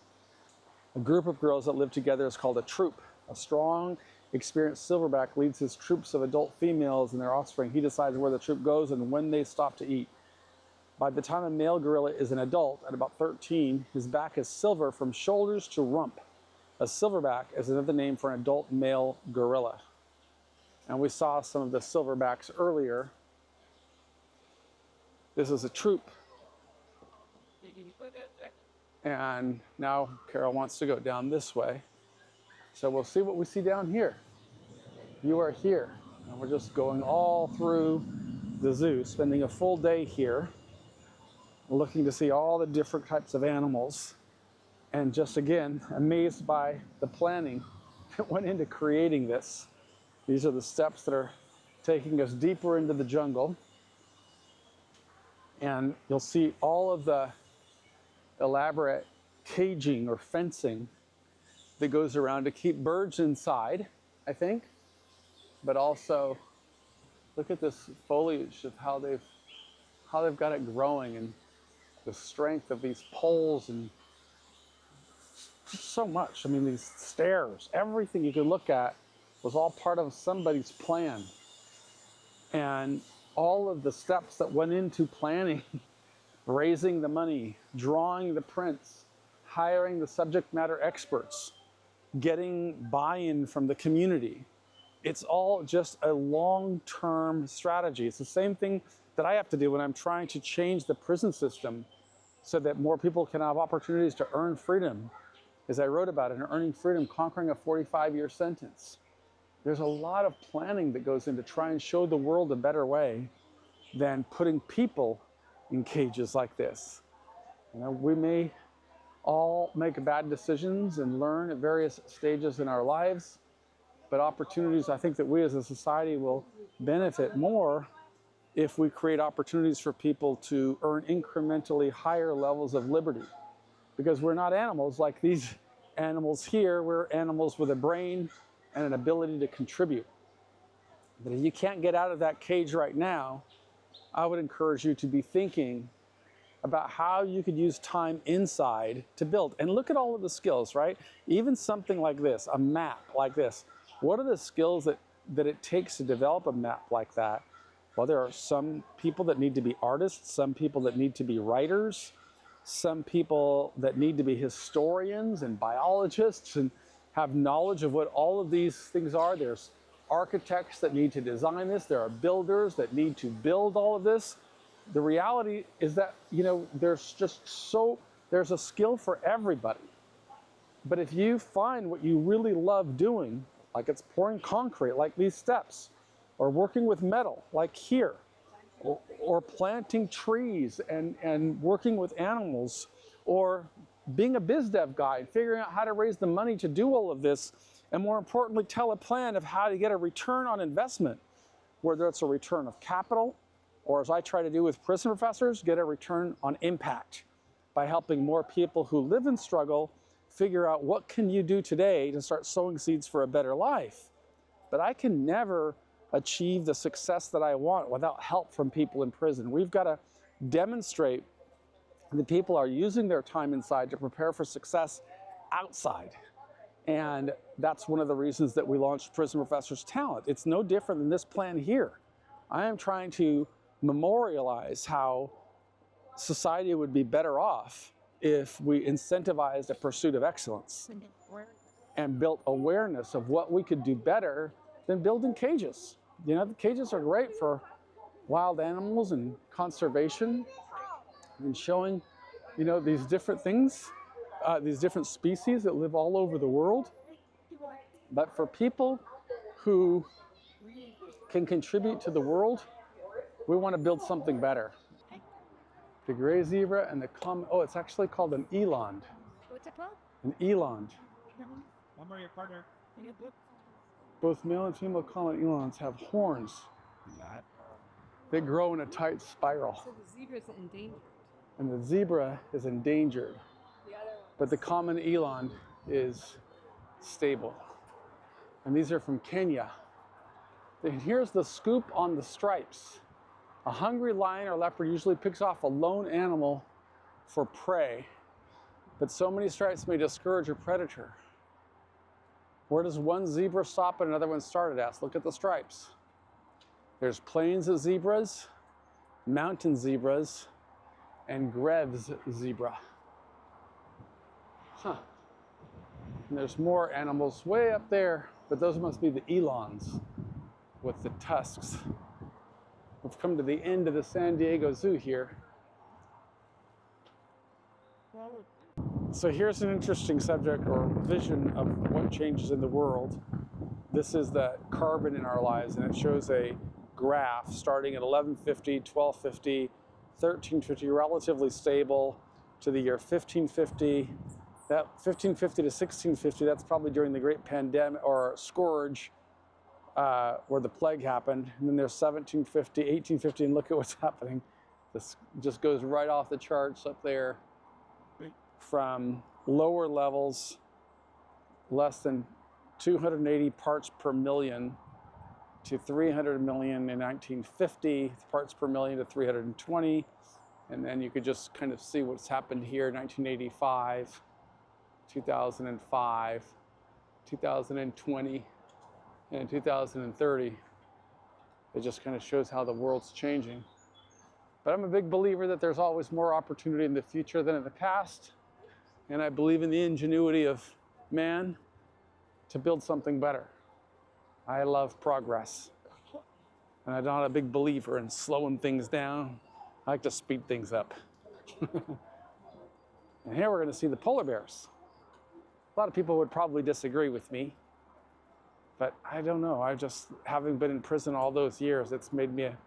A group of gorillas that live together is called a troop. A strong, experienced silverback leads his troops of adult females and their offspring. He decides where the troop goes and when they stop to eat. By the time a male gorilla is an adult, at about 13, his back is silver from shoulders to rump. A silverback is another name for an adult male gorilla. And we saw some of the silverbacks earlier. This is a troop And now Carol wants to go down this way. So we'll see what we see down here. You are here. And we're just going all through the zoo, spending a full day here, looking to see all the different types of animals. And just again, amazed by the planning that went into creating this. These are the steps that are taking us deeper into the jungle. And you'll see all of the elaborate caging or fencing that goes around to keep birds inside, I think. But also, look at this foliage of how they've got it growing, and the strength of these poles, and just so much. I mean, these stairs, everything you could look at was all part of somebody's plan. And all of the steps that went into planning, raising the money, drawing the prints, hiring the subject matter experts, getting buy-in from the community. It's all just a long-term strategy. It's the same thing that I have to do when I'm trying to change the prison system so that more people can have opportunities to earn freedom. As I wrote about it, in Earning Freedom, Conquering a 45-year Sentence. There's a lot of planning that goes into trying to show the world a better way than putting people in cages like this. You know, we may all make bad decisions and learn at various stages in our lives, but opportunities, I think that we as a society will benefit more if we create opportunities for people to earn incrementally higher levels of liberty. Because we're not animals like these animals here. We're animals with a brain and an ability to contribute. But if you can't get out of that cage right now, I would encourage you to be thinking about how you could use time inside to build. And look at all of the skills, right? Even something like this, a map like this. What are the skills that it takes to develop a map like that? Well, there are some people that need to be artists, some people that need to be writers, some people that need to be historians and biologists and have knowledge of what all of these things are. There's architects that need to design this. There are builders that need to build all of this. The reality is that, you know, there's a skill for everybody. But if you find what you really love doing, like it's pouring concrete, like these steps, or working with metal, like here, or planting trees and working with animals, or being a biz dev guy, figuring out how to raise the money to do all of this, and more importantly, tell a plan of how to get a return on investment, whether it's a return of capital, or as I try to do with prison professors, get a return on impact by helping more people who live in struggle figure out what can you do today to start sowing seeds for a better life. But I can never achieve the success that I want without help from people in prison. We've got to demonstrate that people are using their time inside to prepare for success outside. And that's one of the reasons that we launched Prison Professors Talent. It's no different than this plan here. I am trying to memorialize how society would be better off if we incentivized a pursuit of excellence and built awareness of what we could do better than building cages. You know, the cages are great for wild animals and conservation and showing, you know, these different things, these different species that live all over the world. But for people who can contribute to the world, we want to build something better. The gray zebra and the it's actually called an eland. What's it called? An eland. One more, your partner. Both male and female common elands have horns. They grow in a tight spiral. So the zebra's endangered. And the zebra is endangered. But the common eland is stable. And these are from Kenya. And here's the scoop on the stripes. A hungry lion or leopard usually picks off a lone animal for prey, but so many stripes may discourage a predator. Where does one zebra stop and another one start at? Look at the stripes. There's plains of zebras, mountain zebras, and Greves zebra. And there's more animals way up there, but those must be the elands with the tusks. We've come to the end of the San Diego Zoo here. So here's an interesting subject or vision of what changes in the world. This is the carbon in our lives, and it shows a graph starting at 1150, 1250, 1350, relatively stable, to the year 1550. That 1550 to 1650, that's probably during the great pandemic or scourge, where the plague happened. And then there's 1750, 1850, and look at what's happening. This just goes right off the charts up there, from lower levels, less than 280 parts per million, to 300 million in 1950, parts per million to 320. And then you could just kind of see what's happened here, 1985, 2005, 2020, and 2030. It just kind of shows how the world's changing. But I'm a big believer that there's always more opportunity in the future than in the past. And I believe in the ingenuity of man to build something better. I love progress. And I'm not a big believer in slowing things down. I like to speed things up. And here we're going to see the polar bears. A lot of people would probably disagree with me, but I don't know. I just, having been in prison all those years, it's made me a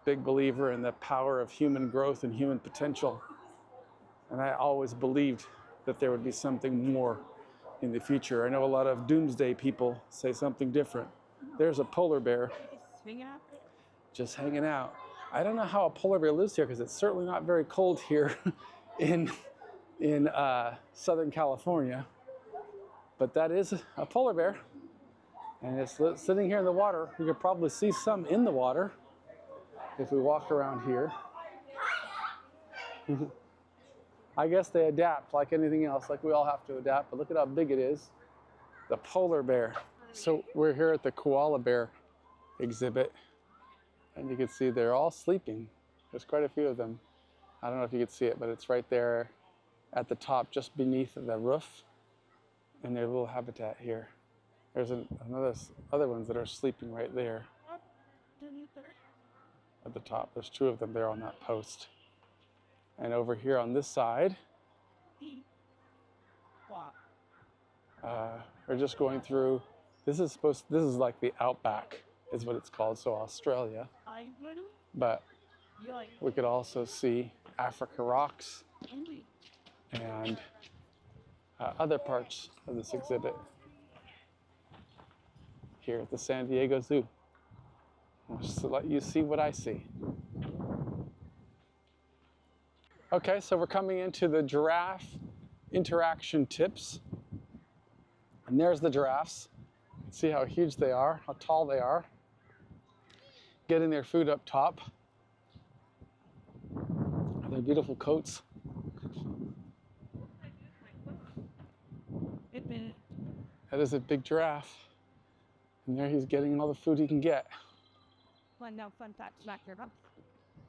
big believer in the power of human growth and human potential. And I always believed that there would be something more in the future. I know a lot of doomsday people say something different. There's a polar bear just hanging out. I don't know how a polar bear lives here, because it's certainly not very cold here in Southern California. But that is a polar bear, and it's sitting here in the water. We could probably see some in the water if we walk around here. I guess they adapt like anything else, like we all have to adapt, but look at how big it is. The polar bear. So we're here at the koala bear exhibit, and you can see they're all sleeping. There's quite a few of them. I don't know if you can see it, but it's right there at the top, just beneath the roof, in their little habitat here. There's other ones that are sleeping right there at the top. There's two of them there on that post. And over here on this side, we're just going through. This is like the outback, is what it's called. So Australia, but we could also see Africa rocks and other parts of this exhibit here at the San Diego Zoo. Just to let you see what I see. Okay, so we're coming into the giraffe interaction tips. And there's the giraffes. See how huge they are, how tall they are. Getting their food up top. Their beautiful coats. That is a big giraffe. And there he's getting all the food he can get. Well, now, fun fact, back here.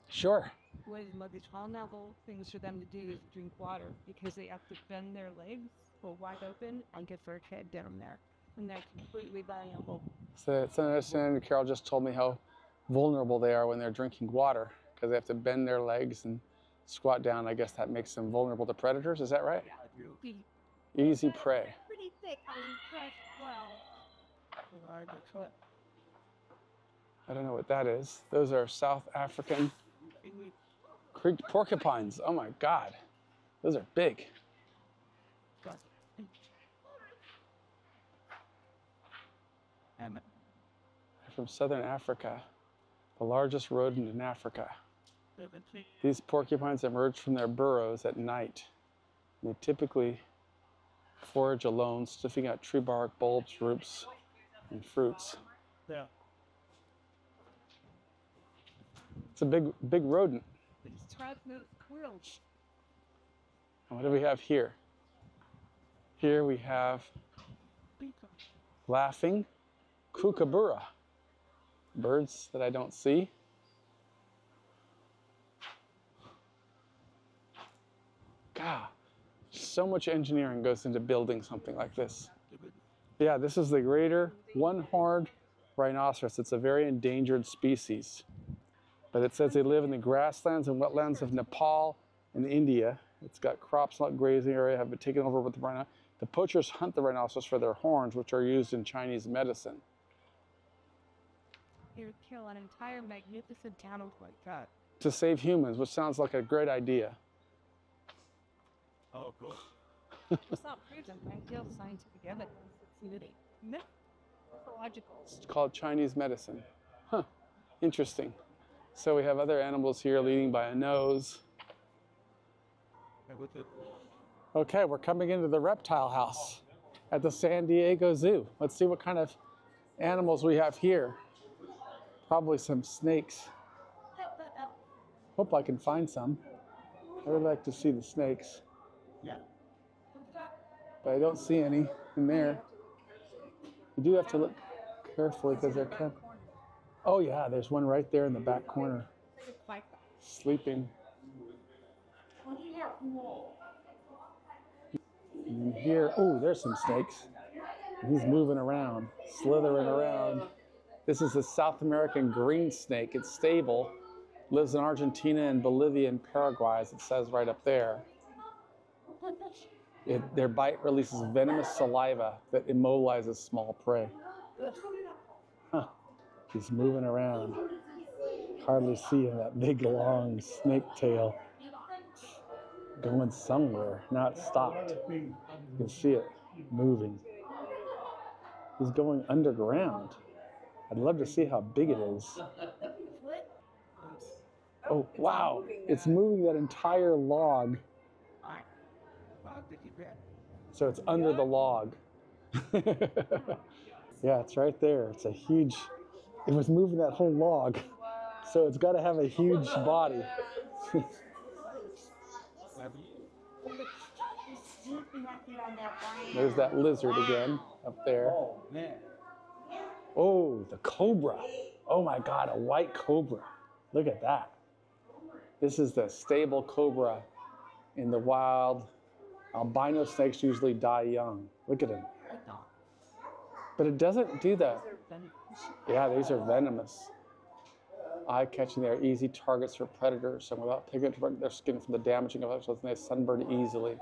Sure. What is most vulnerable things for them to do is drink water, because they have to bend their legs go wide open and get their head down there. And they're completely vulnerable. So Senator Carroll just told me how vulnerable they are when they're drinking water, because they have to bend their legs and squat down. I guess that makes them vulnerable to predators. Is that right? Easy prey. Pretty thick and fresh. Well. I don't know what that is. Those are South African creeked porcupines. Oh my God. Those are big. From Southern Africa, the largest rodent in Africa. These porcupines emerge from their burrows at night. They typically forage alone, sniffing out tree bark, bulbs, roots, and fruits. Yeah. It's a big rodent. Squirrels. And what do we have here? Here we have laughing kookaburra, birds that I don't see. God, so much engineering goes into building something like this. Yeah, this is the greater one-horned rhinoceros. It's a very endangered species. But it says they live in the grasslands and wetlands of Nepal and India, It's got crops, not grazing area, have been taken over with the rhino. The poachers hunt the rhinoceros for their horns, which are used in Chinese medicine. They would kill an entire magnificent town like that. To save humans, which sounds like a great idea. Oh, cool. It's not proven by real scientific evidence. It's mythological. It's called Chinese medicine. Huh, interesting. So we have other animals here leading by a nose. And with it. Okay, we're coming into the reptile house at the San Diego Zoo. Let's see what kind of animals we have here. Probably some snakes. Hope I can find some. I would like to see the snakes. Yeah. But I don't see any in there. You do have to look carefully because they're kind of... Oh yeah, there's one right there in the back corner. Sleeping. And here, oh, there's some snakes. He's moving around, slithering around. This is a South American green snake. It's stable. Lives in Argentina and Bolivia and Paraguay, as it says right up there. Their bite releases venomous saliva that immobilizes small prey. Huh. He's moving around. Hardly seeing that big long snake tail going somewhere. Now it's stopped. You can see it moving. He's going underground. I'd love to see how big it is. Oh, wow. It's moving that entire log. So it's under the log. Yeah, it's right there. It's a huge, it was moving that whole log. So it's got to have a huge body. There's that lizard again up there. Oh, the cobra. Oh my God, a white cobra. Look at that. This is the stable cobra in the wild. Albino snakes usually die young. Look at him. But it doesn't do that. Yeah, these are venomous. Eye-catching, they are easy targets for predators, and without taking their skin from the damaging effects, they sunburn easily.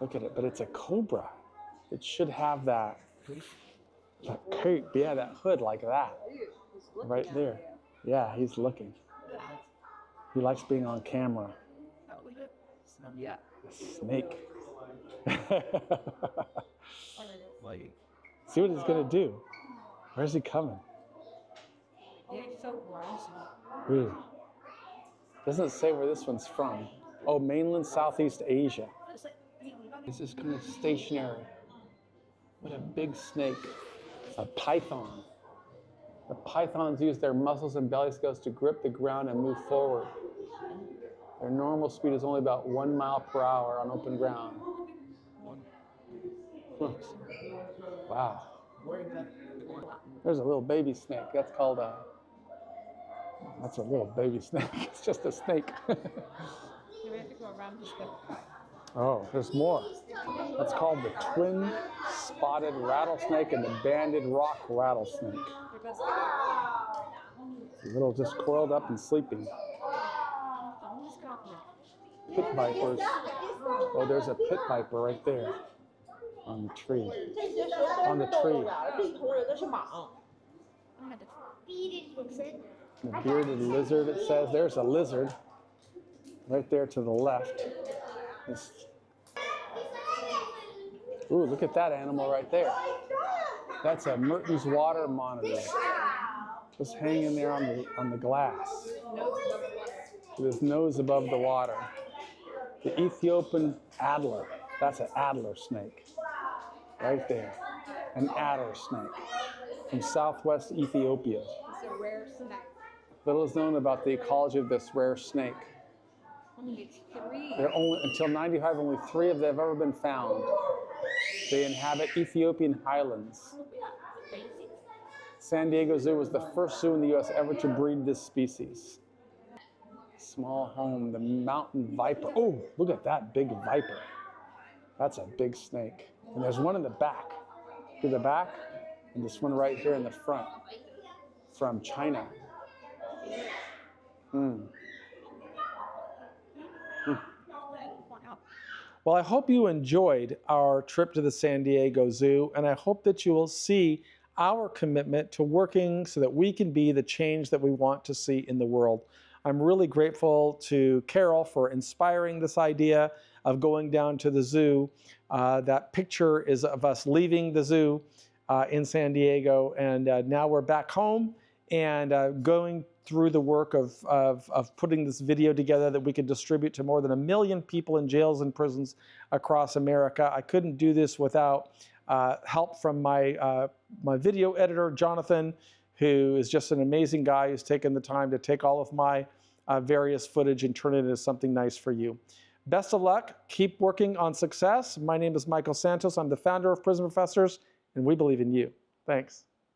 Look at it, but it's a cobra. It should have that cape, yeah, that hood like that, right there. Yeah, he's looking. He likes being on camera. Yeah. A snake. Like. See what he's gonna do. Where's he coming? It's so gross. Ooh. Doesn't say where this one's from. Oh, mainland Southeast Asia. This is kind of stationary. What a big snake. A python. The pythons use their muscles and belly scales to grip the ground and move forward. Their normal speed is only about 1 mile per hour on open ground. Wow. There's a little baby snake. That's called a... That's a little baby snake. It's just a snake. We have to go around this guy. Oh, there's more. That's called the twin spotted rattlesnake and the banded rock rattlesnake. A little just coiled up and sleeping. Pit vipers. Oh, there's a pit viper right there on the tree. On the tree. The bearded lizard, it says. There's a lizard right there to the left. Ooh, look at that animal right there. That's a Merton's water monitor. Just hanging there on the glass. With his nose above the water. The Ethiopian adder. That's an adder snake. Right there. An adder snake. From southwest Ethiopia. It's a rare snake. Little is known about the ecology of this rare snake. Only 3. There are only, until 95, only 3 of them have ever been found. They inhabit Ethiopian highlands. San Diego Zoo was the first zoo in the U.S. ever to breed this species. Small home, the mountain viper. Oh, look at that big viper. That's a big snake. And there's one in the back. To the back, and this one right here in the front. From China. Well, I hope you enjoyed our trip to the San Diego Zoo, and I hope that you will see our commitment to working so that we can be the change that we want to see in the world. I'm really grateful to Carol for inspiring this idea of going down to the zoo. That picture is of us leaving the zoo in San Diego, and now we're back home and going through the work of putting this video together that we could distribute to more than 1 million people in jails and prisons across America. I couldn't do this without help from my video editor, Jonathan, who is just an amazing guy who's taken the time to take all of my various footage and turn it into something nice for you. Best of luck. Keep working on success. My name is Michael Santos. I'm the founder of Prison Professors, and we believe in you. Thanks.